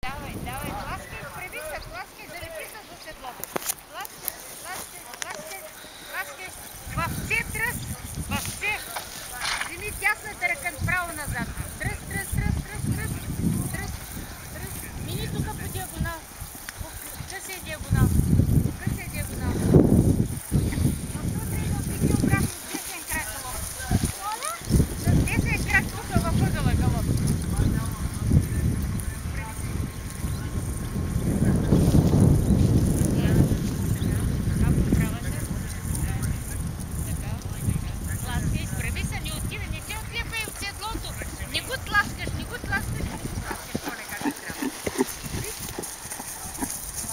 Давай, давай, тласкай, преби се, тласкай, залепи се за седлото. Тласкай, тласкай, тласкай, тласкай. В все тръс, в все. Вземи тясната ръка право назад. Тръс, тръс, тръс, тръс, тръс, тръс, тръс. Мини тук по диагонал. Късай диагонал. Късай диагонал. Защо трябва да опикни обратно с десен крак галоп? С десен крак тук във ъгъла галоп.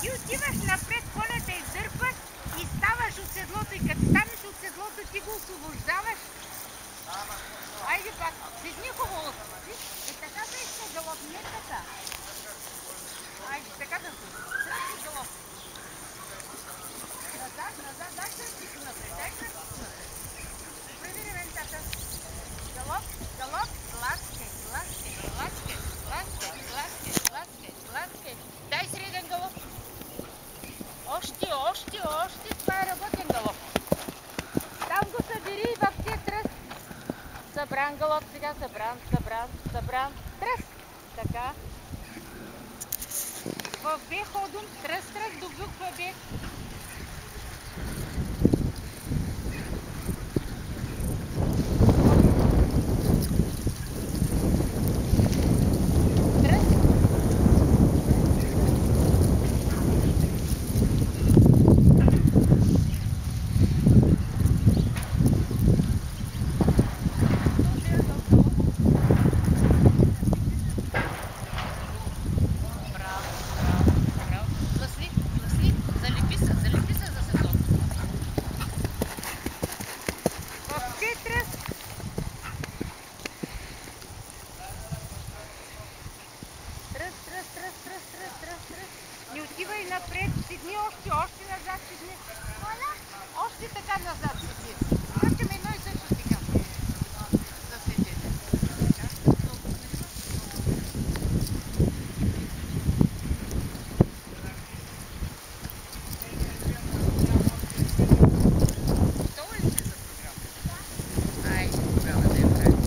Ти отиваш напред, конята издърпа и ставаш от седлото. И като станеш от седлото, ти го освобождаваш. Айде пак, седни хубаво. Е така да иска галоп, не така. Айде, така да се. Тръпи галоп. Назад, назад, дай кръстико напред, дай кръстико напред. Проверим вентата. Галоп, галоп, ласкай, ласкай, ласкай, ласкай, ласкай, ласкай, ласкай. Дай среден галоп. Още, това е работен галоп. Там го събери и в тези тръс. Събран галоп сега, събран, тръс. Така. В Б ходом, тръс, до буква Б. Не отивай напред, седни още назад седни. Още така назад седи. Въртим едно и също сега. За седене. Готова ли си за програма? Айде, тогава да я правим.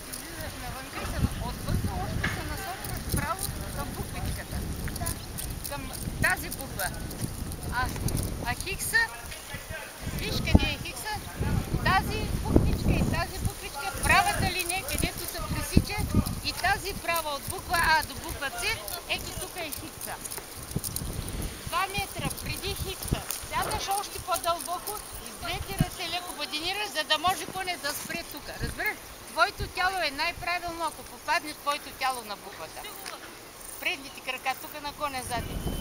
Излизаш навънка и отвънка още се насочваш право към буквичката. Към тази буква. А хикса, виж къде е хикса, тази буквичка и тази буквичка, правата линия, където се пресича и тази права от буква А до буква С, ето тук е хикса. 2 метра преди хикса сядаш още по-дълбоко и с двете ръце леко бадинираш, за да може коня да спре тук. Разбираш? Твоето тяло е най-правилно, ако попадне твоето тяло на буквата. Предните крака тук на коня задни.